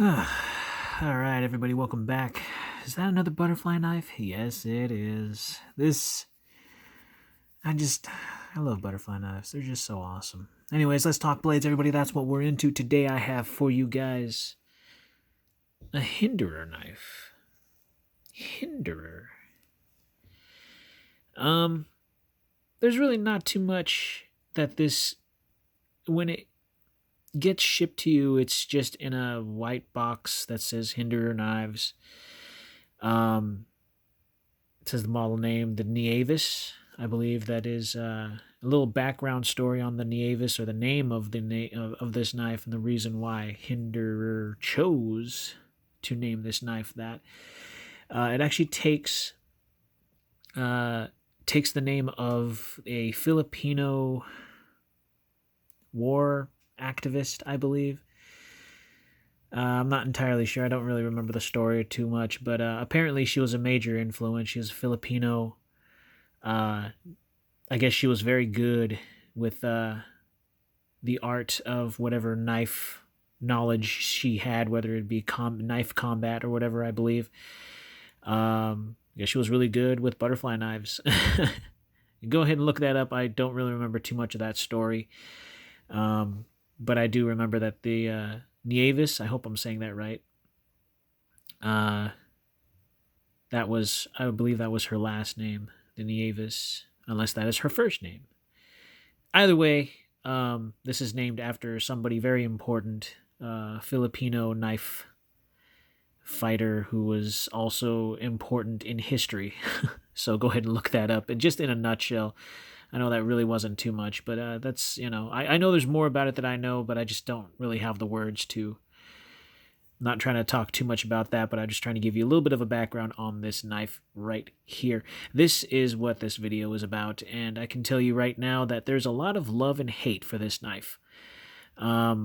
All right, everybody, welcome back. Is that another butterfly knife? Yes, it is. I love butterfly knives. They're just so awesome. Anyways, let's talk blades, everybody. That's what we're into today. I have for you guys a Hinderer knife. Hinderer. There's really not too much that when it gets shipped to you, it's just in a white box that says Hinderer knives. It says the model name, the Nieves. I believe that is a little background story on the Nieves, or the name of of this knife, and the reason why Hinderer chose to name this knife that. It actually takes the name of a Filipino war activist, I believe. I'm not entirely sure. I don't really remember the story too much, but apparently she was a major influence. She was Filipino. I guess she was very good with the art of whatever knife knowledge she had, whether it be knife combat or whatever, I believe. Yeah, she was really good with butterfly knives. Go ahead and look that up. I don't really remember too much of that story. But I do remember that the Nieves, I hope I'm saying that right. I believe that was her last name, the Nieves, unless that is her first name. Either way, this is named after somebody very important, Filipino knife fighter who was also important in history. So go ahead and look that up. And just in a nutshell, I know that really wasn't too much, but that's, I know there's more about it that I know, but I just don't really have the words to. I'm not trying to talk too much about that, but I'm just trying to give you a little bit of a background on this knife right here. This is what this video is about, and I can tell you right now that there's a lot of love and hate for this knife. A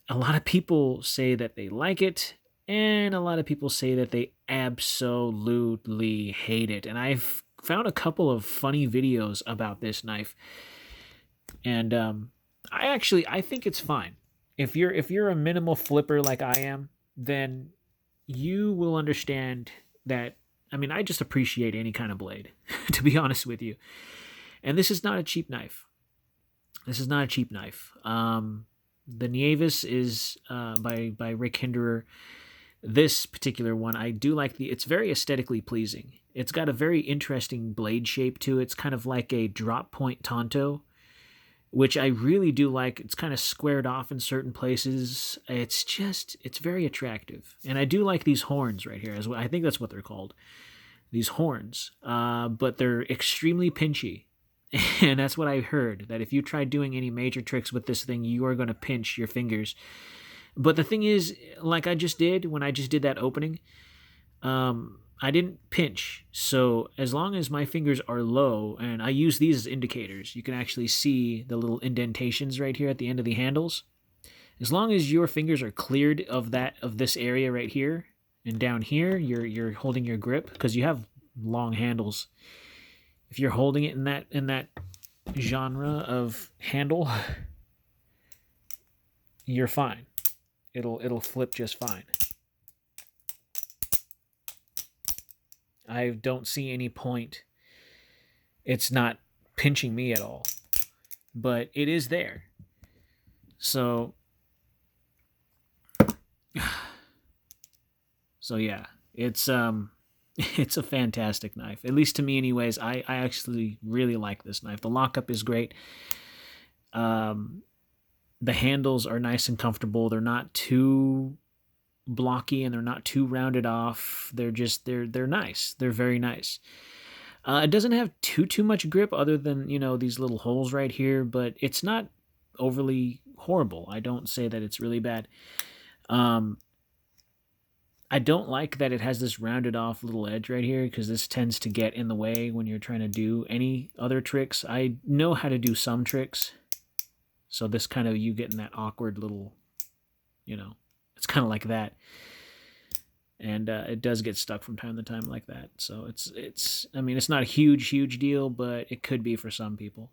lot of people say that they like it, and a lot of people say that they absolutely hate it. And I've found a couple of funny videos about this knife, and I think it's fine. If you're a minimal flipper like I am, then you will understand that. I mean, I just appreciate any kind of blade, to be honest with you. And this is not a cheap knife. This is not a cheap knife. The Nieves is by Rick Hinderer. This particular one, I do like it's very aesthetically pleasing. It's got a very interesting blade shape to it. It's kind of like a drop point Tonto, which I really do like. It's kind of squared off in certain places. It's very attractive. And I do like these horns right here as well. I think that's what they're called. These horns. But they're extremely pinchy. And that's what I heard, that if you try doing any major tricks with this thing, you are going to pinch your fingers. But the thing is, like I just did when I just did that opening, I didn't pinch. So as long as my fingers are low, and I use these as indicators, you can actually see the little indentations right here at the end of the handles. As long as your fingers are cleared of this area right here, and down here, you're holding your grip, because you have long handles. If you're holding it in that genre of handle, you're fine. It'll flip just fine. I don't see any point. It's not pinching me at all, but it is there. So yeah, it's it's a fantastic knife. At least to me anyways. I actually really like this knife. The lockup is great. The handles are nice and comfortable. They're not too blocky and they're not too rounded off. They're nice. They're very nice. It doesn't have too much grip, other than these little holes right here, but it's not overly horrible. I don't say that it's really bad. I don't like that it has this rounded off little edge right here, because this tends to get in the way when you're trying to do any other tricks. I know how to do some tricks, so this kind of, you get in that awkward little, it's kind of like that. And it does get stuck from time to time like that. So I mean, it's not a huge deal, but it could be for some people.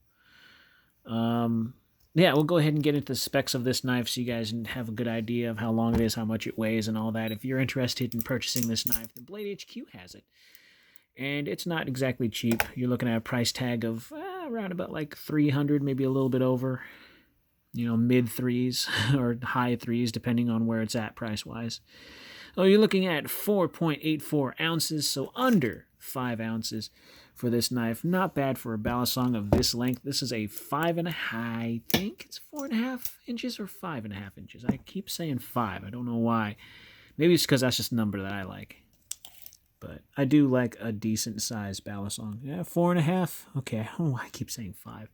yeah, we'll go ahead and get into the specs of this knife so you guys have a good idea of how long it is, how much it weighs, and all that. If you're interested in purchasing this knife, then Blade HQ has it. And it's not exactly cheap. You're looking at a price tag of around about like 300, maybe a little bit over. Mid threes or high threes, depending on where it's at price-wise. Oh, you're looking at 4.84 ounces, so under 5 ounces for this knife. Not bad for a balisong of this length. This is a 5.5, I think it's 4.5 inches or 5.5 inches. I keep saying 5. I don't know why. Maybe it's because that's just a number that I like. But I do like a decent sized balisong. Yeah, 4.5. Okay, I don't know why I keep saying 5.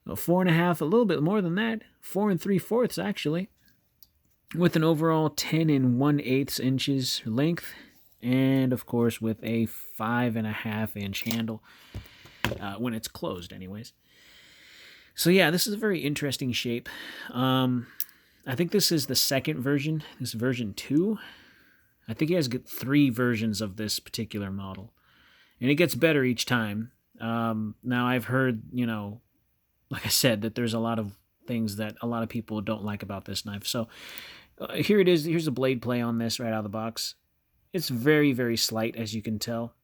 Well, 4.5, a little bit more than that. 4 3/4 actually. With an overall 10 1/8 inches length. And of course with a 5.5 inch handle. When it's closed anyways. So yeah, this is a very interesting shape. I think this is the second version. This is version 2. I think he has 3 versions of this particular model. And it gets better each time. Now, I've heard, like I said, that there's a lot of things that a lot of people don't like about this knife. So here it is. Here's the blade play on this right out of the box. It's very, very slight, as you can tell.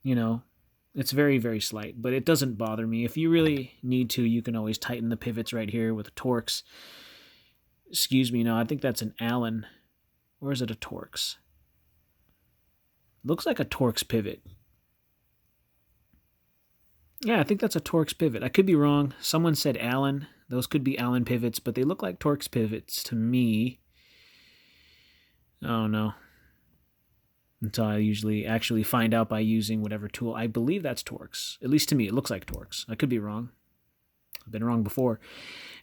It's very, very slight. But it doesn't bother me. If you really need to, you can always tighten the pivots right here with Torx. Excuse me, no, I think that's an Allen. Or is it a Torx? Looks like a Torx pivot. Yeah, I think that's a Torx pivot. I could be wrong. Someone said Allen. Those could be Allen pivots, but they look like Torx pivots to me. Oh, no. Until I usually actually find out by using whatever tool. I believe that's Torx. At least to me, it looks like Torx. I could be wrong. I've been wrong before.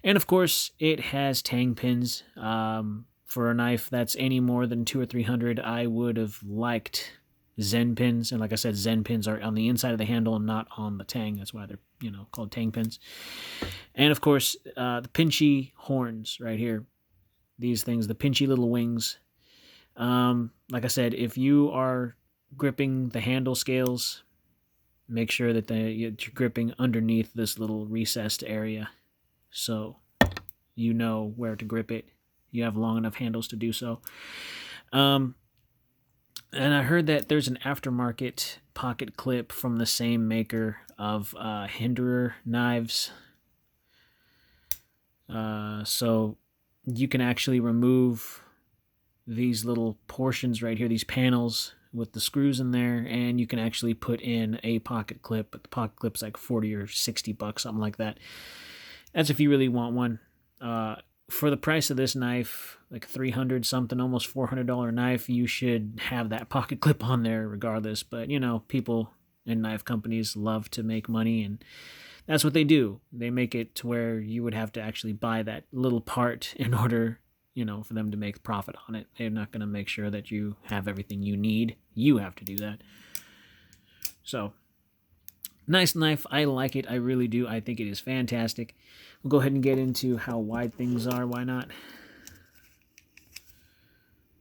And, of course, it has Tang Pins. For a knife that's any more than 200 or 300, I would have liked Zen pins. And like I said, Zen pins are on the inside of the handle and not on the tang. That's why they're, called Tang Pins. And of course, the pinchy horns right here. These things, the pinchy little wings. Like I said, if you are gripping the handle scales, make sure that you're gripping underneath this little recessed area. So you know where to grip it. You have long enough handles to do so. And I heard that there's an aftermarket pocket clip from the same maker of Hinderer knives. So you can actually remove these little portions right here, these panels with the screws in there, and you can actually put in a pocket clip. But the pocket clip's like $40 or $60, something like that. That's if you really want one. For the price of this knife, like $300 something, almost $400 knife, you should have that pocket clip on there regardless. But, people and knife companies love to make money, and that's what they do. They make it to where you would have to actually buy that little part in order, for them to make profit on it. They're not going to make sure that you have everything you need. You have to do that. So, nice knife. I like it. I really do. I think it is fantastic. We'll go ahead and get into how wide things are. Why not?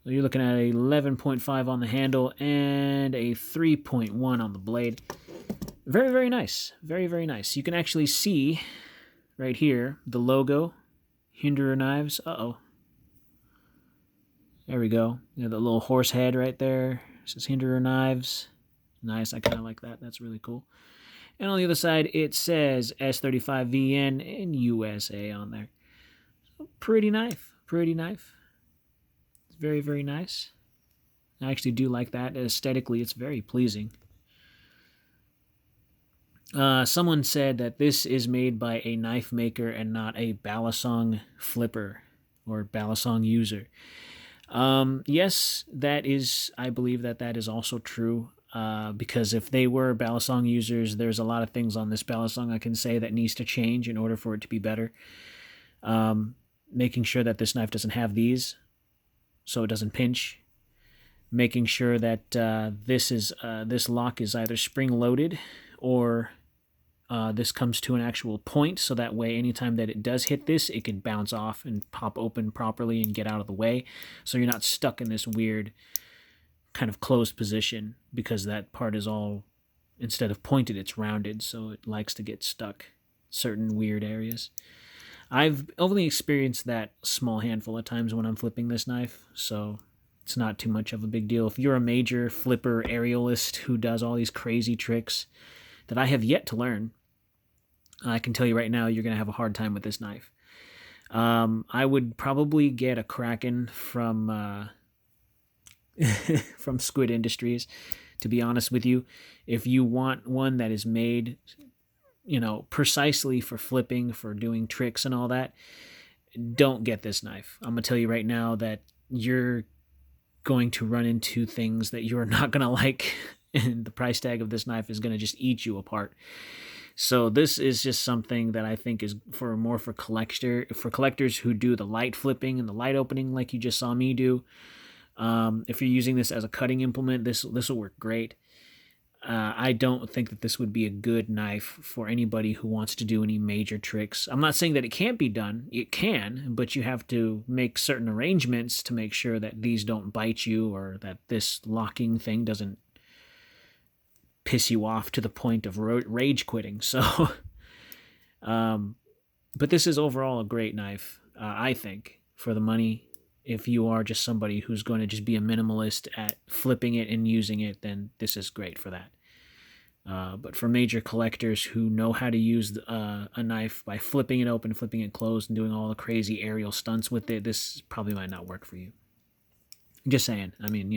So you're looking at a 11.5 on the handle and a 3.1 on the blade. Very, very nice. Very, very nice. You can actually see right here the logo, Hinderer Knives. Uh-oh. There we go. You know, the little horse head right there. It says Hinderer Knives. Nice. I kind of like that. That's really cool. And on the other side, it says S35VN and USA on there. So pretty knife. Pretty knife. It's very, very nice. I actually do like that. Aesthetically, it's very pleasing. Someone said that this is made by a knife maker and not a balisong flipper or balisong user. Yes, that is, I believe that is also true. Because if they were balisong users, there's a lot of things on this balisong I can say that needs to change in order for it to be better. Making sure that this knife doesn't have these, so it doesn't pinch. Making sure that this lock is either spring-loaded or this comes to an actual point, so that way anytime that it does hit this, it can bounce off and pop open properly and get out of the way, so you're not stuck in this weird kind of closed position, because that part is all, instead of pointed, it's rounded, so it likes to get stuck. certain weird areas. I've only experienced that small handful of times when I'm flipping this knife, so it's not too much of a big deal. If you're a major flipper aerialist who does all these crazy tricks that I have yet to learn, I can tell you right now you're going to have a hard time with this knife. I would probably get a Kraken from from Squid Industries, to be honest with you. If you want one that is made, precisely for flipping, for doing tricks and all that, don't get this knife. I'm going to tell you right now that you're going to run into things that you're not going to like, and the price tag of this knife is going to just eat you apart. So this is just something that I think is for collectors who do the light flipping and the light opening like you just saw me do. If you're using this as a cutting implement, this will work great. I don't think that this would be a good knife for anybody who wants to do any major tricks. I'm not saying that it can't be done. It can, but you have to make certain arrangements to make sure that these don't bite you, or that this locking thing doesn't piss you off to the point of rage quitting. So, but this is overall a great knife, I think, for the money. If you are just somebody who's going to just be a minimalist at flipping it and using it, then this is great for that. But for major collectors who know how to use a knife by flipping it open, flipping it closed, and doing all the crazy aerial stunts with it, this probably might not work for you. Just saying. I mean,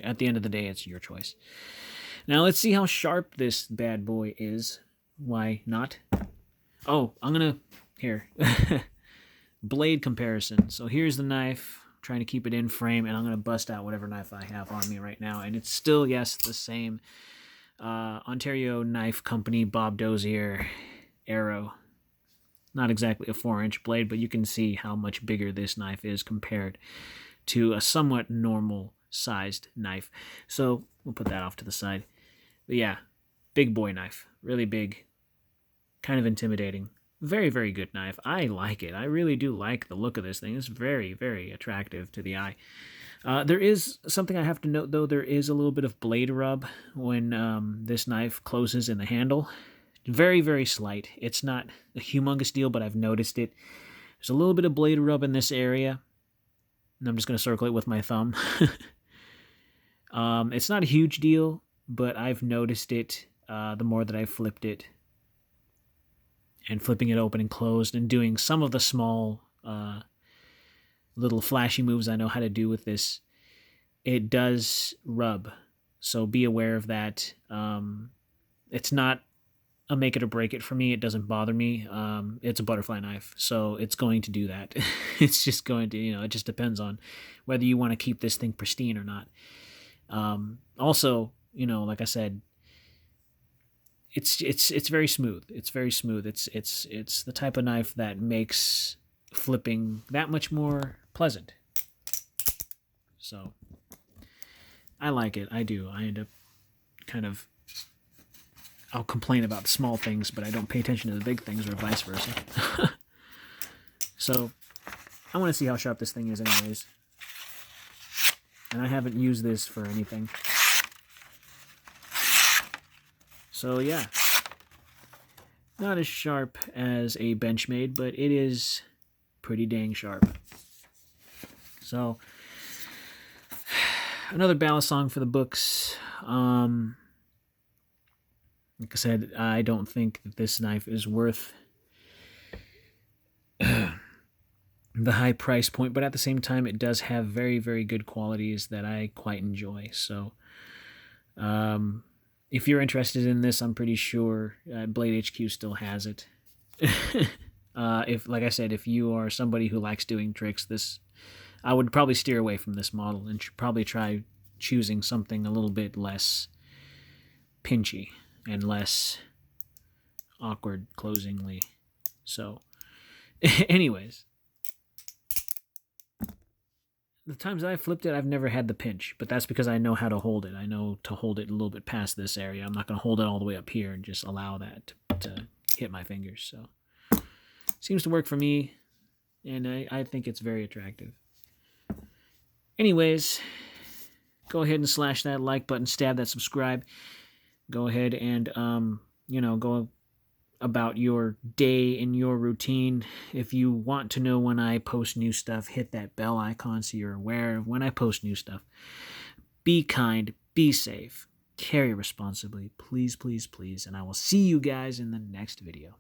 at the end of the day, it's your choice. Now let's see how sharp this bad boy is. Why not? Oh, here. Blade comparison. So here's the knife. I'm trying to keep it in frame, and I'm going to bust out whatever knife I have on me right now. And it's still, yes, the same Ontario Knife Company Bob Dozier Arrow. Not exactly a 4-inch blade, but you can see how much bigger this knife is compared to a somewhat normal sized knife. So we'll put that off to the side. But yeah, big boy knife. Really big. Kind of intimidating. Very, very good knife. I like it. I really do like the look of this thing. It's very, very attractive to the eye. There is something I have to note, though. There is a little bit of blade rub when this knife closes in the handle. Very, very slight. It's not a humongous deal, but I've noticed it. There's a little bit of blade rub in this area. And I'm just going to circle it with my thumb. It's not a huge deal, but I've noticed it the more that I've flipped it. And flipping it open and closed and doing some of the small little flashy moves I know how to do with this. It does rub, so be aware of that. It's not a make it or break it for me. It doesn't bother me. It's a butterfly knife, so it's going to do that. It's just going to, it just depends on whether you want to keep this thing pristine or not. Also, like I said, it's very smooth. It's very smooth. It's the type of knife that makes flipping that much more pleasant. So I like it. I do. I end up I'll complain about the small things, but I don't pay attention to the big things, or vice versa. So I want to see how sharp this thing is anyways. And I haven't used this for anything. So yeah, not as sharp as a Benchmade, but it is pretty dang sharp. So another balisong for the books. Like I said, I don't think that this knife is worth the high price point, but at the same time, it does have very, very good qualities that I quite enjoy. So, if you're interested in this, I'm pretty sure Blade HQ still has it. Like I said, if you are somebody who likes doing tricks, I would probably steer away from this model and probably try choosing something a little bit less pinchy and less awkward closingly. So, anyways, the times I've flipped it, I've never had the pinch, but that's because I know how to hold it. I know to hold it a little bit past this area. I'm not going to hold it all the way up here and just allow that to hit my fingers. So, seems to work for me, and I think it's very attractive. Anyways, go ahead and slash that like button, stab that subscribe. Go ahead and, go about your day in your routine. If you want to know when I post new stuff, hit that bell icon so you're aware of when I post new stuff. Be kind, be safe, carry responsibly, please, please, please, and I will see you guys in the next video.